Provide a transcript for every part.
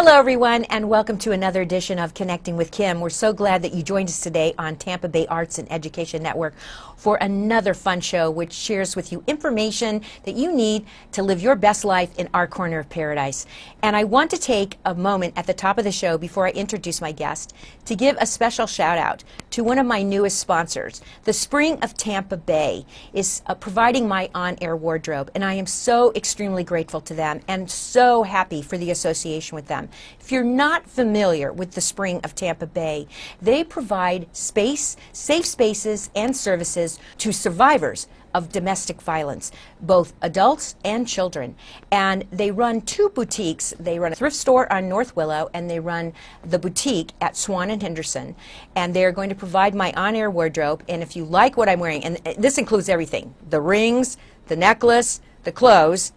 Hello, everyone, and welcome to another edition of Connecting with Kim. We're so glad that you joined us today on Tampa Bay Arts and Education Network for another fun show which shares with you information that you need to live your best life in our corner of paradise. And I want to take a moment at the top of the show before I introduce my guest to give a special shout out to one of my newest sponsors. The Spring of Tampa Bay is providing my on-air wardrobe, and I am so extremely grateful to them and so happy for the association with them. If you're not familiar with the Spring of Tampa Bay, they provide safe spaces and services to survivors of domestic violence, both adults and children. And they run two boutiques. They run a thrift store on North Willow, and they run the boutique at Swan and Henderson. And they're going to provide my on-air wardrobe. And if you like what I'm wearing, and this includes everything, the rings, the necklace, the clothes,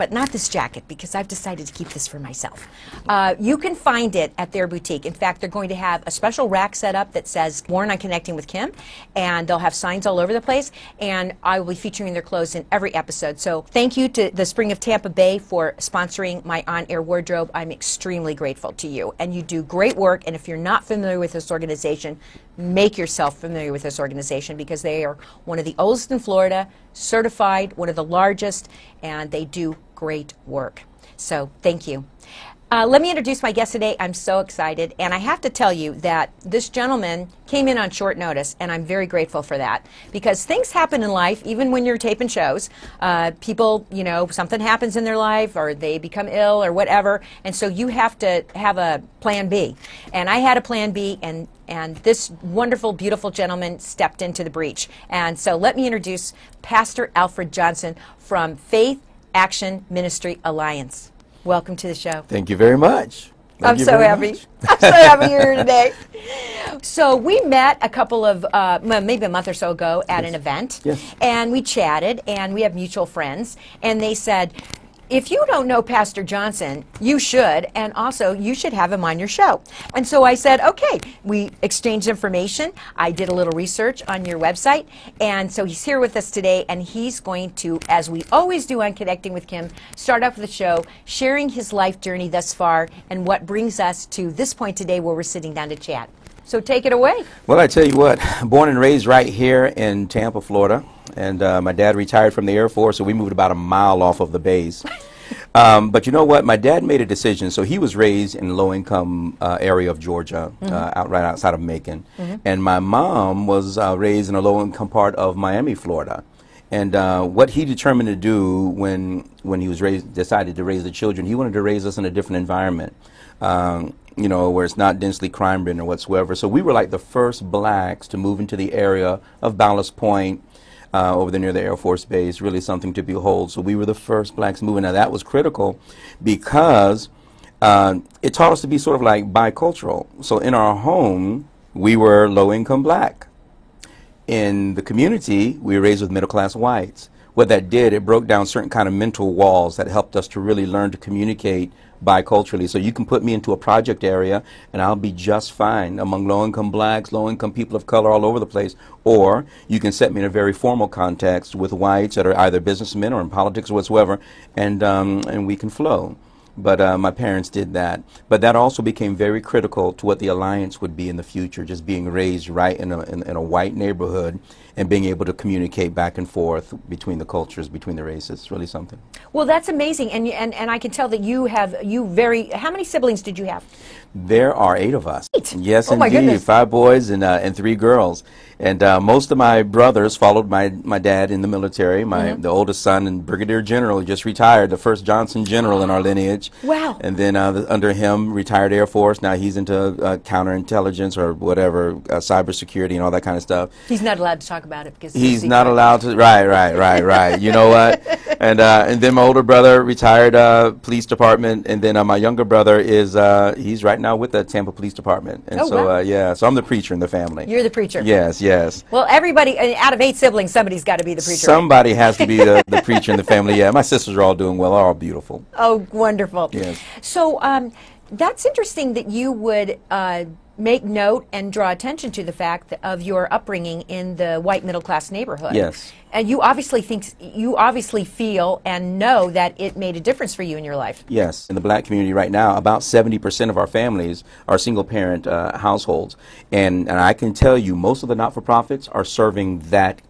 but not this jacket, because I've decided to keep this for myself. You can find it at their boutique. In fact, they're going to have a special rack set up that says "Worn on Connecting with Kim," and they'll have signs all over the place, and I will be featuring their clothes in every episode. So thank you to the Spring of Tampa Bay for sponsoring my on-air wardrobe. I'm extremely grateful to you, and you do great work, and if you're not familiar with this organization, make yourself familiar with this organization, because they are one of the oldest in Florida, certified, one of the largest, and they do great work. So thank you. Let me introduce my guest today. I'm so excited, and I have to tell you that this gentleman came in on short notice, and I'm very grateful for that, because things happen in life, even when you're taping shows. People, you know, something happens in their life, or they become ill, or whatever, and so you have to have a plan B. And I had a plan B, and this wonderful, beautiful gentleman stepped into the breach. And so let me introduce Pastor Alfred Johnson from Faith Action Ministry Alliance. Welcome to the show. Thank you very much. I'm so happy. I'm so happy you're here today. So we met a couple of, maybe a month or so ago at an event. Yes. And we chatted, and we have mutual friends. And they said, if you don't know Pastor Johnson, you should, and also you should have him on your show. And so I said, okay. We exchanged information. I did a little research on your website, and so he's here with us today, and he's going to, as we always do on Connecting with Kim, start off the show sharing his life journey thus far and what brings us to this point today where we're sitting down to chat. So take it away. Well, I tell you what, born and raised right here in Tampa, Florida, and my dad retired from the Air Force, so we moved about a mile off of the base. But you know what? My dad made a decision. So he was raised in a low-income area of Georgia, right outside of Macon. And my mom was raised in a low-income part of Miami, Florida. And what he determined to do when he was decided to raise the children, he wanted to raise us in a different environment. You know, where it's not densely crime-ridden or whatsoever. So we were like the first blacks to move into the area of Ballast Point, over there near the Air Force Base, really something to behold. So we were the first blacks moving. Now that was critical because it taught us to be sort of like bicultural. So in our home, we were low-income black. In the community, we were raised with middle-class whites. What that did, it broke down certain kind of mental walls that helped us to really learn to communicate biculturally. So you can put me into a project area and I'll be just fine among low-income blacks, low-income people of color all over the place. Or you can set me in a very formal context with whites that are either businessmen or in politics or whatsoever, and we can flow. But my parents did that. But that also became very critical to what the alliance would be in the future, just being raised right in a white neighborhood and being able to communicate back and forth between the cultures, between the races. It's really something. Well, that's amazing. And I can tell that how many siblings did you have? There are 8 of us. 8? Yes, oh, indeed. My goodness. 5 boys and 3 girls. And most of my brothers followed my dad in the military. The oldest son, and Brigadier General, just retired, the first Johnson General in our lineage. Wow. And then under him, retired Air Force. Now he's into counterintelligence or whatever, cybersecurity and all that kind of stuff. He's not allowed to talk about it because he's not allowed to. Right. You know what? And then my older brother retired police department, and then my younger brother is he's right now with the Tampa Police Department. And wow. So I'm the preacher in the family. You're the preacher. Yes. Well, everybody, out of 8 siblings, somebody's got to be the preacher. Somebody has to be the preacher in the family. Yeah, my sisters are all doing well, all beautiful. Oh, wonderful. Yes. So that's interesting that you would make note and draw attention to the fact of your upbringing in the white middle class neighborhood. Yes. And you obviously feel and know that it made a difference for you in your life. Yes. In the black community right now, about 70% of our families are single parent households. And I can tell you, most of the not-for-profits are serving that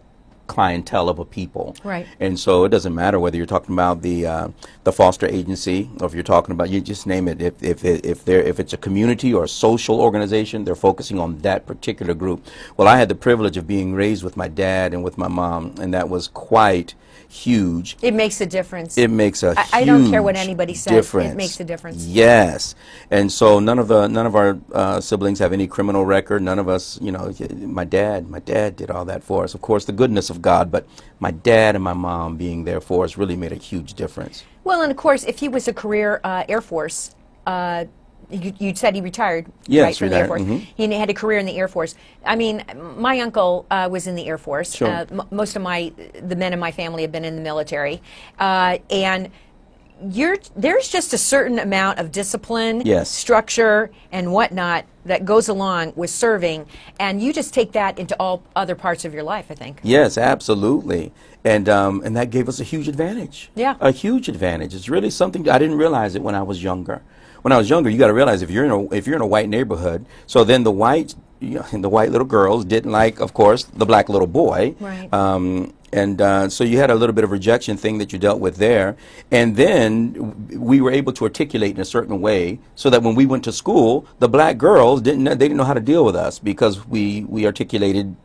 clientele of a people. Right. And so it doesn't matter whether you're talking about the foster agency, or if you're talking about, you just name it. If it's a community or a social organization, they're focusing on that particular group. Well, I had the privilege of being raised with my dad and with my mom, and that was quite huge. It makes a difference. It makes a I don't care what anybody says. difference. It makes a difference. Yes. And so none of our siblings have any criminal record. None of us, my dad did all that for us. Of course, the goodness of God, but my dad and my mom being there for us really made a huge difference. Well, and of course, if he was a career Air Force, you said he retired, yes, right, from the Air Force. Mm-hmm. He had a career in the Air Force. I mean, my uncle was in the Air Force. Sure. Most of the men in my family have been in the military, and there's just a certain amount of discipline, yes, structure, and whatnot that goes along with serving, and you just take that into all other parts of your life, I think. Yes, absolutely. And that gave us a huge advantage. Yeah. A huge advantage. It's really something I didn't realize it when I was younger. When I was younger, you got to realize if you're in a white neighborhood, so then the white little girls didn't like, of course, the black little boy. Right. So you had a little bit of rejection thing that you dealt with there. And then we were able to articulate in a certain way so that when we went to school, the black girls didn't know how to deal with us because we articulated.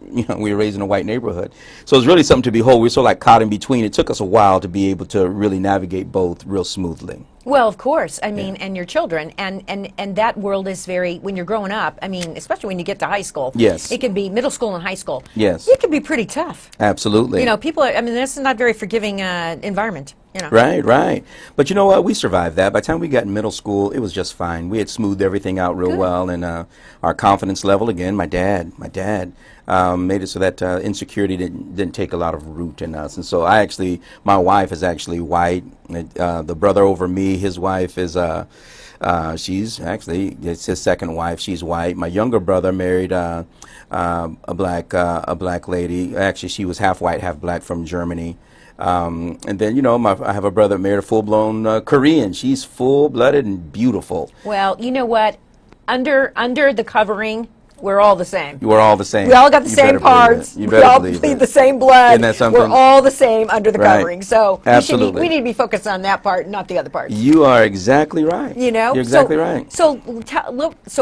We were raised in a white neighborhood. So it's really something to behold. We're so like caught in between. It took us a while to be able to really navigate both real smoothly. Well, of course. I mean, and your children. And that world is when you're growing up, I mean, especially when you get to high school. Yes. It can be middle school and high school. Yes. It can be pretty tough. Absolutely. People this is not a very forgiving environment. Right. But you know what? We survived that. By the time we got in middle school, it was just fine. We had smoothed everything out real well, and our confidence level, again, my dad made it so that insecurity didn't take a lot of root in us. And so my wife is actually white. The brother over me, his wife is it's his second wife. She's white. My younger brother married a black lady. Actually, she was half white, half black from Germany. And then, I have a brother that married a full-blown Korean. She's full-blooded and beautiful. Well, you know what? Under the covering, we're all the same. We're all the same. We all got the same parts. We all bleed the same blood. Isn't that something? We're all the same under the covering. So absolutely, we need to be focused on that part, not the other parts. You are exactly right. You're exactly right. So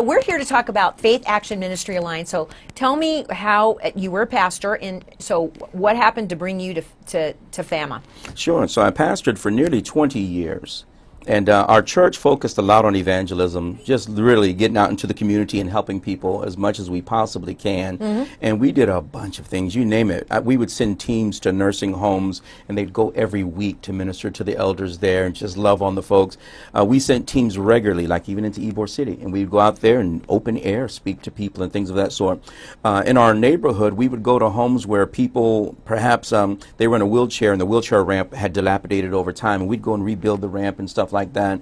we're here to talk about Faith Action Ministry Alliance. So tell me how you were a pastor, and so what happened to bring you to FAMA? Sure. So I pastored for nearly 20 years. And our church focused a lot on evangelism, just really getting out into the community and helping people as much as we possibly can. Mm-hmm. And we did a bunch of things, you name it. We would send teams to nursing homes, and they'd go every week to minister to the elders there and just love on the folks. We sent teams regularly, like even into Ybor City, and we'd go out there and open air, speak to people and things of that sort. In our neighborhood, we would go to homes where people, perhaps they were in a wheelchair, and the wheelchair ramp had dilapidated over time, and we'd go and rebuild the ramp and stuff like that.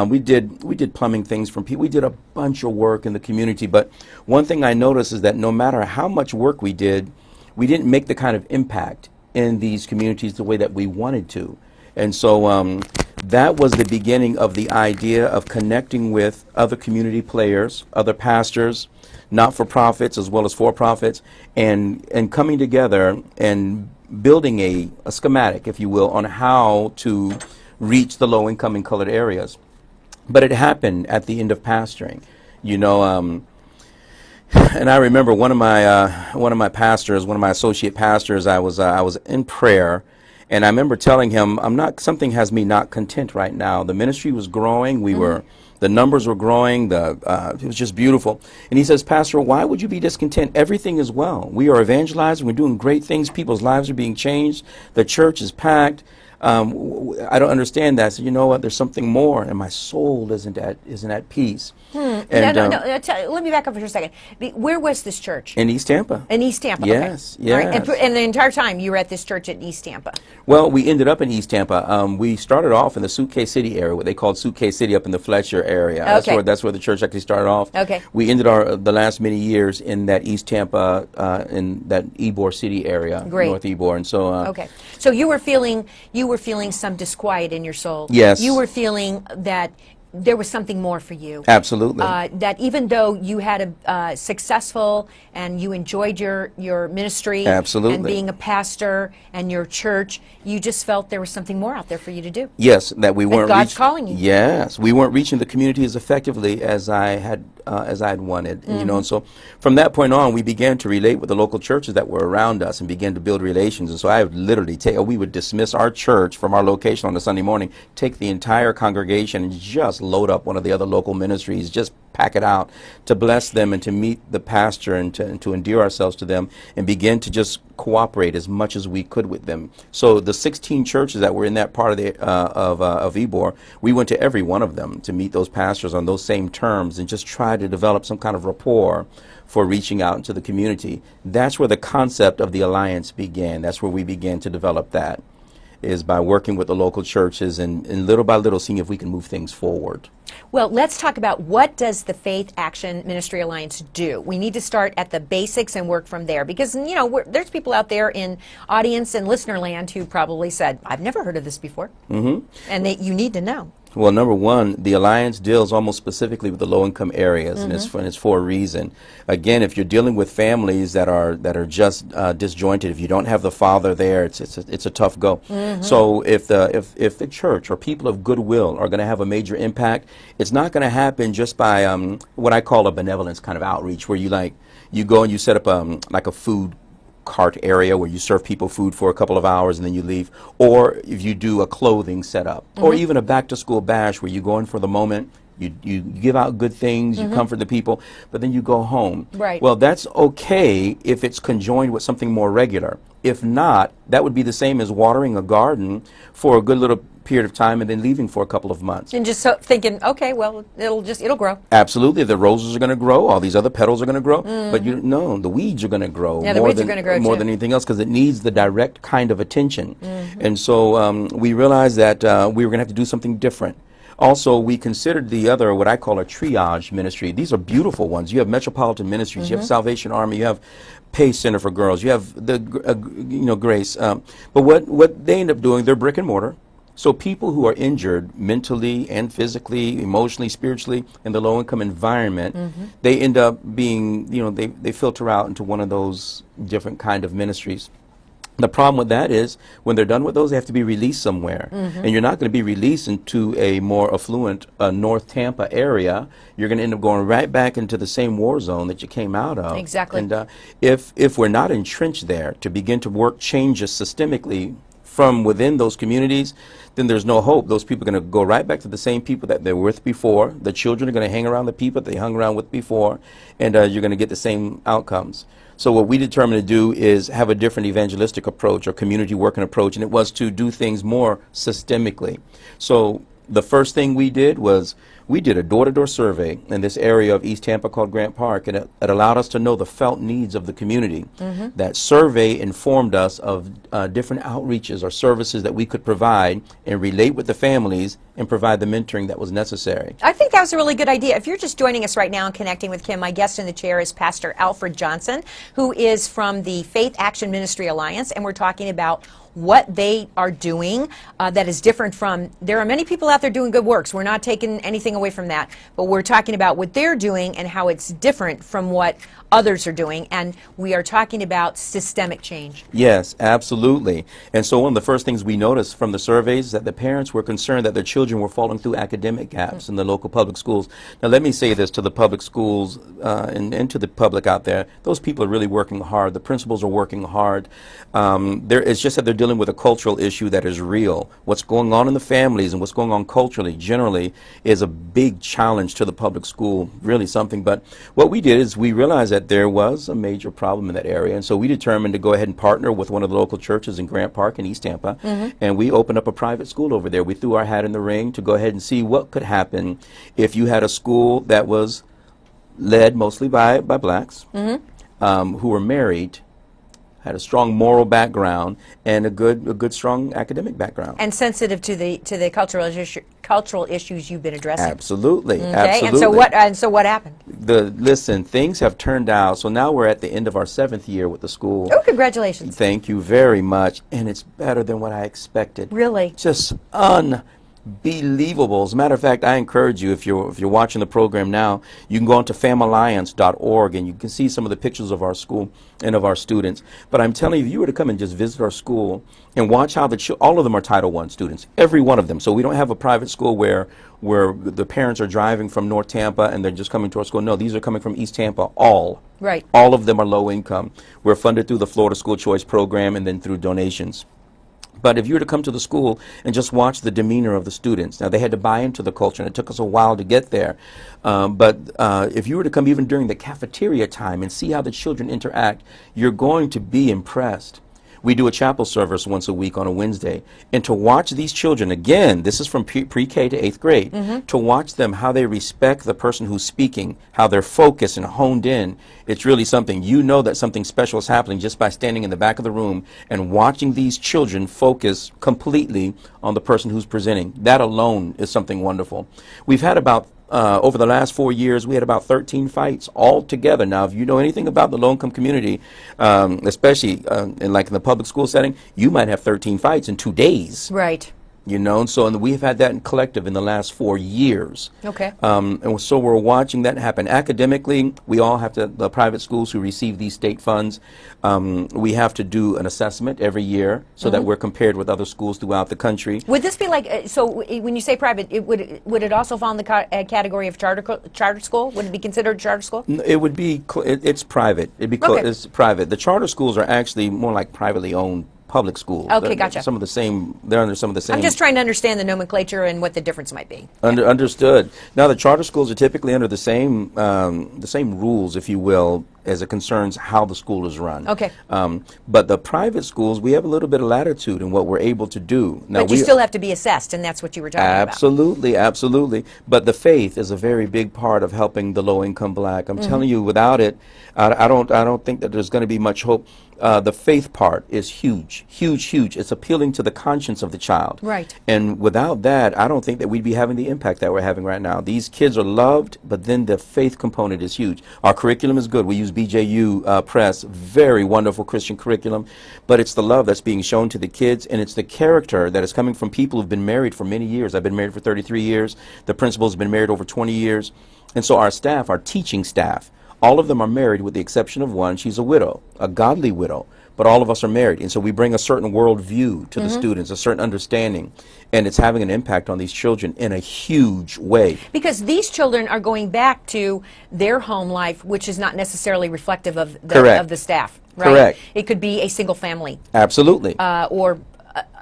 We did plumbing things from people. We did a bunch of work in the community, but one thing I noticed is that no matter how much work we didn't make the kind of impact in these communities the way that we wanted to. And so that was the beginning of the idea of connecting with other community players, other pastors, not-for-profits as well as for-profits, and coming together and building a schematic, if you will, on how to reach the low-income and colored areas. But it happened at the end of pastoring, and I remember one of my pastors, one of my associate pastors, I was in prayer, and I remember telling him, something has me not content right now. The ministry was growing, the numbers were growing, it was just beautiful. And he says, Pastor, why would you be discontent? Everything is well. We are evangelizing, we're doing great things, people's lives are being changed, the church is packed. I don't understand that. So you know what? There's something more, and my soul isn't at peace. And, no. Let me back up for a second. Where was this church? In East Tampa. In East Tampa. Yes, okay. All right. yes. And the entire time you were at this church in East Tampa. Well, we ended up in East Tampa. We started off in the Suitcase City area, what they called Suitcase City, up in the Fletcher area. Okay. That's where the church actually started off. Okay. We ended the last many years in that East Tampa, in that Ybor City area, Great. North Ybor, and so. Okay. So you were feeling some disquiet in your soul. Yes. You were feeling that there was something more for you. Absolutely. That even though you had a successful and you enjoyed your ministry, Absolutely. and being a pastor and your church, you just felt there was something more out there for you to do. Yes, that we weren't. God's calling you. Yes, we weren't reaching the community as effectively as I had wanted. And, and so from that point on, we began to relate with the local churches that were around us and began to build relations. And so I would literally we would dismiss our church from our location on a Sunday morning, take the entire congregation and just load up one of the other local ministries, just pack it out to bless them and to meet the pastor and to endear ourselves to them and begin to just cooperate as much as we could with them. So the 16 churches that were in that part of of Ybor, we went to every one of them to meet those pastors on those same terms and just try to develop some kind of rapport for reaching out into the community. That's where the concept of the alliance began. That's where we began to develop that, is by working with the local churches and little by little seeing if we can move things forward. Well, let's talk about what does the Faith Action Ministry Alliance do. We need to start at the basics and work from there because, there's people out there in audience and listener land who probably said, I've never heard of this before. Mm-hmm. And you need to know. Well, number one, the Alliance deals almost specifically with the low-income areas, and it's for a reason. Again, if you're dealing with families that are just disjointed, if you don't have the father there, it's a tough go. So if the church or people of goodwill are going to have a major impact, it's not going to happen just by what I call a benevolence kind of outreach, where you go and you set up like a food cart area where you serve people food for a couple of hours and then you leave, or if you do a clothing setup, or even a back-to-school bash where you go in for the moment, you give out good things, you comfort the people, but then you go home. Right. Well, that's okay if it's conjoined with something more regular. If not, that would be the same as watering a garden for a good little period of time and then leaving for a couple of months. And just thinking, okay, well, it'll grow. Absolutely. The roses are going to grow. All these other petals are going to grow. But the weeds are going to grow. Yeah, the weeds are going to grow more too. than anything else because it needs the direct kind of attention. And so we realized that we were going to have to do something different. Also, we considered the other, what I call a triage ministry. These are beautiful ones. You have Metropolitan Ministries, you have Salvation Army, you have Pace Center for Girls, you have the Grace. But what they end up doing, they're brick and mortar. So people who are injured mentally and physically, emotionally, spiritually in the low-income environment, they end up being, they filter out into one of those different kind of ministries. The problem with that is when they're done with those, they have to be released somewhere. And you're not going to be released into a more affluent North Tampa area. You're going to end up going right back into the same war zone that you came out of. Exactly. And if we're not entrenched there to begin to work changes systemically from within those communities, then there's no hope. Those people are going to go right back to the same people that they were with before. The children are going to hang around the people that they hung around with before, and you're going to get the same outcomes. So what we determined to do is have a different evangelistic approach or community working approach, and it was to do things more systemically. So the first thing we did was we did a door-to-door survey in this area of East Tampa called Grant Park, and it allowed us to know the felt needs of the community. That survey informed us of different outreaches or services that we could provide and relate with the families and provide the mentoring that was necessary. I think that was a really good idea. If you're just joining us right now and connecting with Kim, my guest in the chair is Pastor Alfred Johnson, who is from the Faith Action Ministry Alliance, and we're talking about what they are doing that is different from, there are many people out there doing good works. We're not taking anything away from that, but we're talking about what they're doing and how it's different from what others are doing, and we are talking about systemic change. Yes, absolutely. And so one of the first things we noticed from the surveys that the parents were concerned that their children were falling through academic gaps in the local public schools. Now let me say this to the public schools and to the public out there. Those people are really working hard. The principals are working hard. It's just that they're dealing with a cultural issue that is real. What's going on in the families and what's going on culturally generally is a big challenge to the public school, really something. But what we did is we realized that there was a major problem in that area, and so we determined to go ahead and partner with one of the local churches in Grant Park in East Tampa, and we opened up a private school over there. We threw our hat in the ring to go ahead and see what could happen if you had a school that was led mostly by blacks, who were married, had a strong moral background, and a good strong academic background, and sensitive to the cultural issues you've been addressing. Absolutely, okay. absolutely. And so what happened? Listen, things have turned out. So now we're at the end of our 7th year with the school. Oh, congratulations! Thank you very much, and it's better than what I expected. Really, just unbelievable. As a matter of fact, I encourage you, if you're watching the program now, you can go on to famalliance.org and you can see some of the pictures of our school and of our students. But I'm telling you, if you were to come and just visit our school and watch how all of them are Title I students, every one of them. So we don't have a private school where the parents are driving from North Tampa and they're just coming to our school. No, these are coming from East Tampa, all. Right. All of them are low income. We're funded through the Florida School Choice Program and then through donations. But if you were to come to the school and just watch the demeanor of the students, now they had to buy into the culture, and it took us a while to get there. But if you were to come even during the cafeteria time and see how the children interact, you're going to be impressed. We do a chapel service once a week on a Wednesday. And to watch these children, again, this is from pre-K to 8th grade, to watch them, how they respect the person who's speaking, how they're focused and honed in, it's really something. You know that something special is happening just by standing in the back of the room and watching these children focus completely on the person who's presenting. That alone is something wonderful. We've had about over the last 4 years, we had about 13 fights all together. Now, if you know anything about the low-income community, especially in the public school setting, you might have 13 fights in 2 days. Right. You know, and so we've had that in collective in the last 4 years. Okay. And so we're watching that happen. Academically, we all have to, the private schools who receive these state funds, we have to do an assessment every year so that we're compared with other schools throughout the country. Would this be like, so when you say private, would it also fall in the category of charter school? Would it be considered charter school? It would be, it's private. It'd be it's private. The charter schools are actually more like privately owned public schools. Okay, gotcha. Some of the same, they're under some of the same. I'm just trying to understand the nomenclature and what the difference might be. Understood. Now, the charter schools are typically under the same rules, if you will, as it concerns how the school is run. Okay. But the private schools, we have a little bit of latitude in what we're able to do. Now, but you still have to be assessed, and that's what you were talking about. Absolutely, absolutely. But the faith is a very big part of helping the low-income black. I'm telling you, without it, I don't think that there's going to be much hope. The faith part is huge, huge, huge. It's appealing to the conscience of the child. Right. And without that, I don't think that we'd be having the impact that we're having right now. These kids are loved, but then the faith component is huge. Our curriculum is good. We use BJU Press, very wonderful Christian curriculum, but it's the love that's being shown to the kids, and it's the character that is coming from people who've been married for many years. I've been married for 33 years. The principal's been married over 20 years. And so our staff, our teaching staff, all of them are married with the exception of one. She's a widow, a godly widow, but all of us are married. And so we bring a certain worldview to the students, a certain understanding, and it's having an impact on these children in a huge way. Because these children are going back to their home life, which is not necessarily reflective of the staff, right? Correct. It could be a single family. Absolutely. Or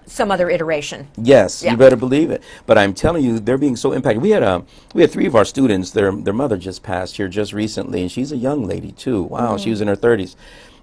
some other iteration. Yes, Yeah. you better believe it. But I'm telling you, they're being so impacted. We had 3 of our students. Their mother just passed here just recently, and she's a young lady too. Wow, she was in her 30s.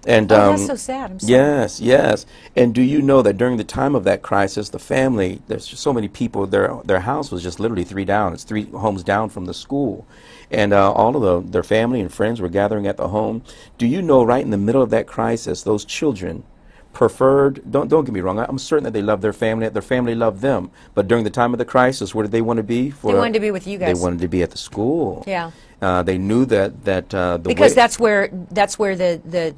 And that's so sad. I'm sorry. Yes, yes. And do you know that during the time of that crisis, the family, there's just so many people, their house was just literally 3 down. It's 3 homes down from the school. And all of their family and friends were gathering at the home. Do you know right in the middle of that crisis, those children preferred, don't get me wrong, I'm certain that they love their family loved them, but during the time of the crisis, where did they want to be? They wanted to be with you guys. They wanted to be at the school. Yeah. They knew that because that's where the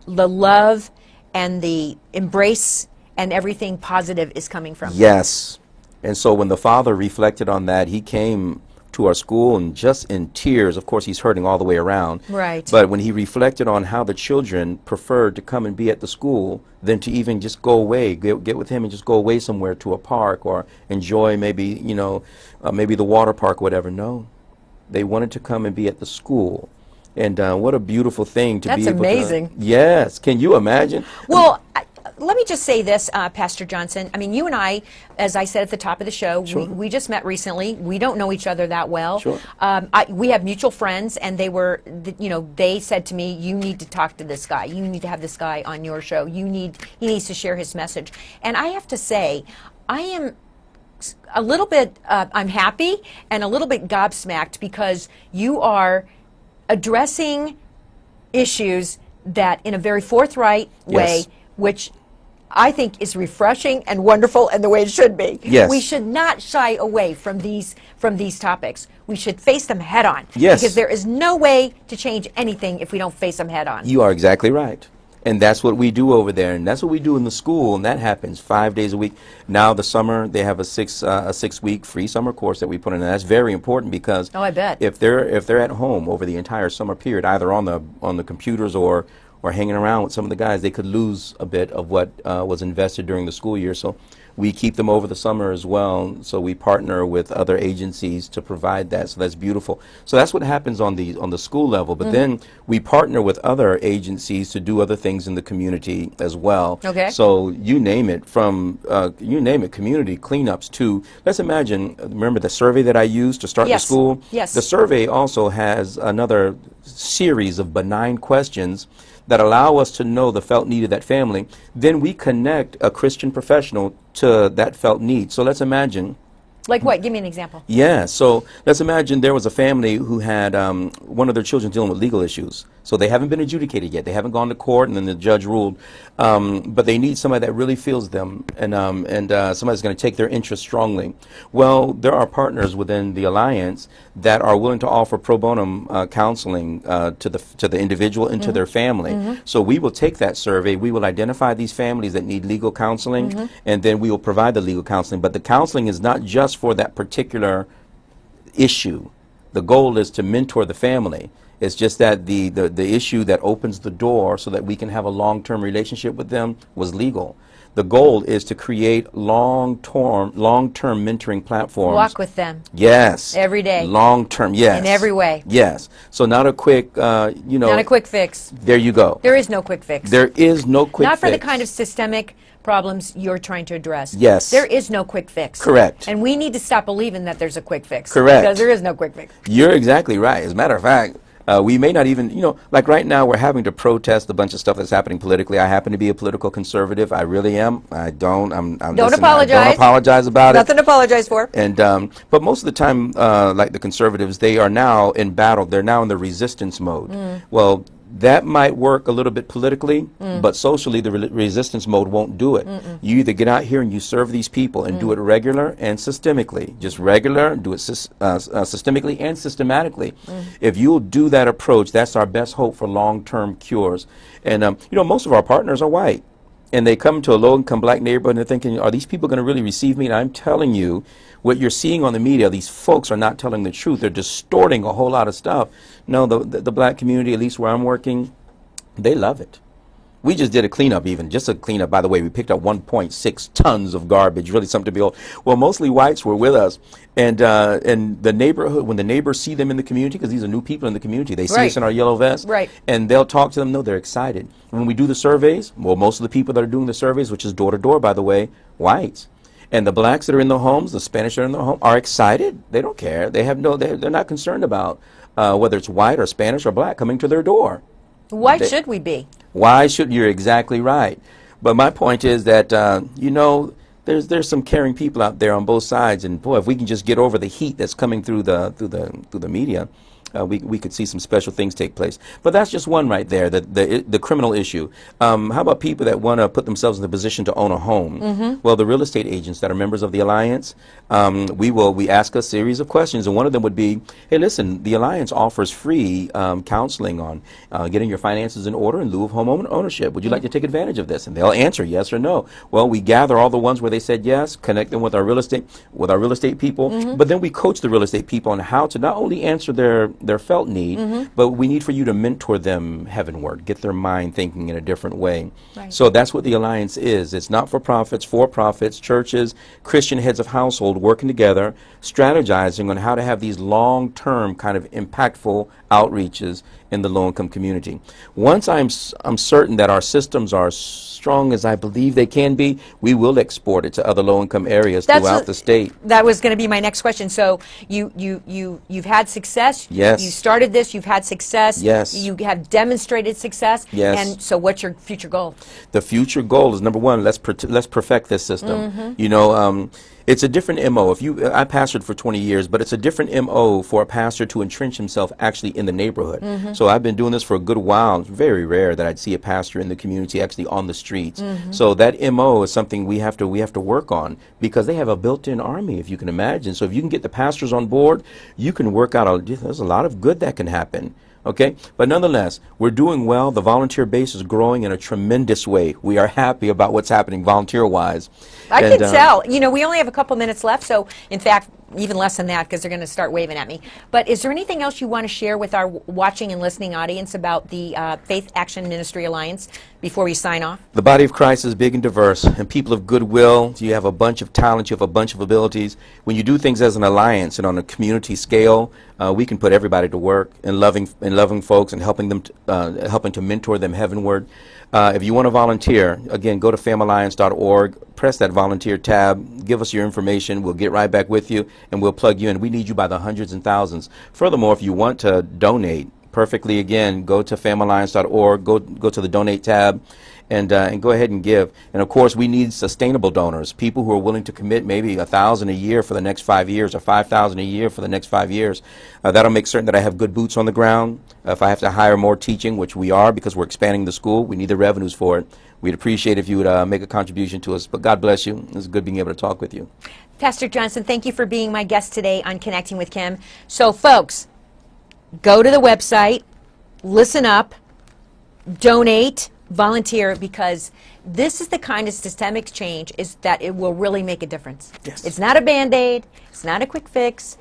love and the embrace and everything positive is coming from. Yes. And so when the father reflected on that, he came to our school and just in tears. Of course, he's hurting all the way around. Right. But when he reflected on how the children preferred to come and be at the school than to even just go away, get with him and just go away somewhere to a park or enjoy maybe, maybe the water park, whatever. No, they wanted to come and be at the school. And what a beautiful thing to be able to. That's amazing. Yes. Can you imagine? Well, let me just say this, Pastor Johnson. I mean, you and I, as I said at the top of the show, Sure. we just met recently. We don't know each other that well. Sure. We have mutual friends, and they said to me, "You need to talk to this guy. You need to have this guy on your show. He needs to share his message." And I have to say, I am a little bit, I'm happy and a little bit gobsmacked because you are addressing issues that in a very forthright way, Yes. which I think is refreshing and wonderful and the way it should be. Yes. We should not shy away from these topics. We should face them head on. Yes. Because there is no way to change anything if we don't face them head on. You are exactly right. And that's what we do over there, and that's what we do in the school, and that happens 5 days a week. Now the summer, they have a 6-week free summer course that we put in, and that's very important because Oh, I bet. if they're at home over the entire summer period, either on the computers or hanging around with some of the guys, they could lose a bit of what was invested during the school year. So we keep them over the summer as well. So we partner with other agencies to provide that. So that's beautiful. So that's what happens on the school level. But then we partner with other agencies to do other things in the community as well. Okay. So you name it, from community cleanups to, let's imagine, remember the survey that I used to start Yes. the school? Yes. The survey also has another series of benign questions that allow us to know the felt need of that family. Then we connect a Christian professional to that felt need. So let's imagine. Like what? Give me an example. Yeah, so let's imagine there was a family who had one of their children dealing with legal issues. So they haven't been adjudicated yet. They haven't gone to court, and then the judge ruled. But they need somebody that really feels them, and somebody's going to take their interest strongly. Well, there are partners within the Alliance that are willing to offer pro bono counseling to the individual and to their family. So we will take that survey. We will identify these families that need legal counseling, and then we will provide the legal counseling. But the counseling is not just for that particular issue. The goal is to mentor the family. It's just that the issue that opens the door so that we can have a long-term relationship with them was legal. The goal is to create long-term mentoring platforms. Walk with them. Yes. Every day. Long-term, yes. In every way. Yes. So not a quick, Not a quick fix. There you go. There is no quick fix. There is no quick Not for the fix. kind of systemic problems you're trying to address. Yes. There is no quick fix. Correct. And we need to stop believing that there's a quick fix. Correct. Because there is no quick fix. You're exactly right. As a matter of fact, we may not even, like right now we're having to protest a bunch of stuff that's happening politically. I happen to be a political conservative. I really am. I'm Don't listen, apologize. I don't apologize about Nothing to apologize for. And but most of the time, like the conservatives, they are now in battle. They're now in the resistance mode. Well, that might work a little bit politically, but socially the resistance mode won't do it. You either get out here and you serve these people and do it regular and systemically. Just regular, do it systemically and systematically. If you'll do that approach, that's our best hope for long-term cures. And most of our partners are white. And they come to a low-income black neighborhood and they're thinking, are these people going to really receive me? And I'm telling you, what you're seeing on the media, these folks are not telling the truth. They're distorting a whole lot of stuff. No, the black community, at least where I'm working, they love it. We just did a cleanup even, just a cleanup. By the way, we picked up 1.6 tons of garbage, really something to behold. Well, mostly whites were with us. And the neighborhood, when the neighbors see them in the community, because these are new people in the community, they see us in our yellow vests, and they'll talk to them. No, they're excited. When we do the surveys, well, most of the people that are doing the surveys, which is door to door, by the way, whites. And the blacks that are in the homes, the Spanish that are in the home, are excited. They don't care. They have they're not concerned about whether it's white or Spanish or black coming to their door. Why should we be? Why should you're exactly right. But my point is that there's some caring people out there on both sides, and boy, if we can just get over the heat that's coming through the media, we could see some special things take place. But that's just one right there, the criminal issue. How about people that want to put themselves in the position to own a home? Well, the real estate agents that are members of the Alliance, we ask a series of questions, and one of them would be, hey, listen, the Alliance offers free counseling on getting your finances in order in lieu of home ownership. Would you like to take advantage of this? And they'll answer yes or no. Well, we gather all the ones where they said yes, connect them with our real estate people, but then we coach the real estate people on how to not only answer their their felt need, but we need for you to mentor them heavenward, get their mind thinking in a different way. Right. So that's what the Alliance is. It's not for profits, churches, Christian heads of household working together, strategizing on how to have these long-term kind of impactful outreaches in the low-income community. Once I'm certain that our systems are strong as I believe they can be, we will export it to other low-income areas throughout the state. That was going to be my next question. So you've had success. Yes. You started this. You've had success. Yes. You have demonstrated success. Yes. And so, what's your future goal? The future goal is, number one, let's perfect this system. You know, it's a different MO. I pastored for 20 years, but it's a different MO for a pastor to entrench himself actually in the neighborhood. So I've been doing this for a good while. It's very rare that I'd see a pastor in the community actually on the streets. So that MO is something we have to work on, because they have a built-in army, if you can imagine. So if you can get the pastors on board, you can work out there's a lot of good that can happen. Okay, but nonetheless, we're doing well. The volunteer base is growing in a tremendous way. We are happy about what's happening volunteer-wise. I can tell. You know, we only have a couple minutes left, so in fact, even less than that, because they're going to start waving at me. But is there anything else you want to share with our watching and listening audience about the Faith Action Ministry Alliance before we sign off? The body of Christ is big and diverse, and people of goodwill. You have a bunch of talent, you have a bunch of abilities. When you do things as an alliance and on a community scale, we can put everybody to work in loving folks and helping to mentor them heavenward. If you want to volunteer, again, go to famalliance.org, press that volunteer tab, give us your information. We'll get right back with you, and we'll plug you in. We need you by the hundreds and thousands. Furthermore, if you want to donate, perfectly, again, go to famalliance.org, go to the donate tab, and go ahead and give. And of course, we need sustainable donors, people who are willing to commit maybe $1,000 a year for the next 5 years, or $5,000 a year for the next 5 years. That'll make certain that I have good boots on the ground. If I have to hire more teaching, which we are because we're expanding the school, we need the revenues for it. We'd appreciate if you would make a contribution to us. But God bless you. It's good being able to talk with you. Pastor Johnson, thank you for being my guest today on Connecting with Kim. So, folks, go to the website, listen up, donate, volunteer, because this is the kind of systemic change is that it will really make a difference. Yes. It's not a Band-Aid. It's not a quick fix.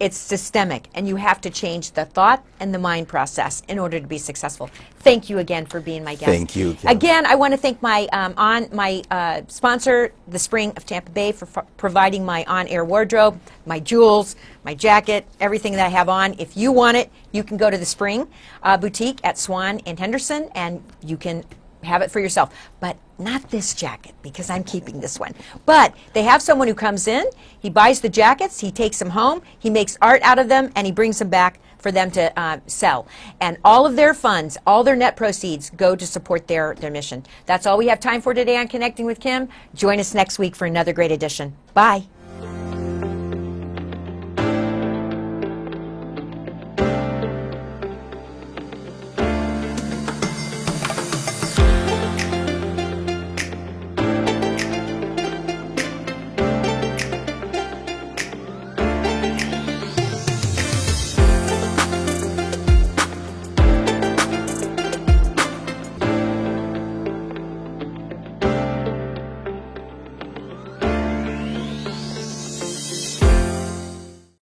It's systemic, and you have to change the thought and the mind process in order to be successful. Thank you again for being my guest. Thank you, Kim. Again, I want to thank my sponsor, the Spring of Tampa Bay, for providing my on-air wardrobe, my jewels, my jacket, everything that I have on. If you want it, you can go to the Spring boutique at Swan and Henderson, and you can have it for yourself. But not this jacket, because I'm keeping this one. But they have someone who comes in, he buys the jackets, he takes them home, he makes art out of them, and he brings them back for them to sell. And all of their funds, all their net proceeds go to support their mission. That's all we have time for today on Connecting with Kim. Join us next week for another great edition. Bye.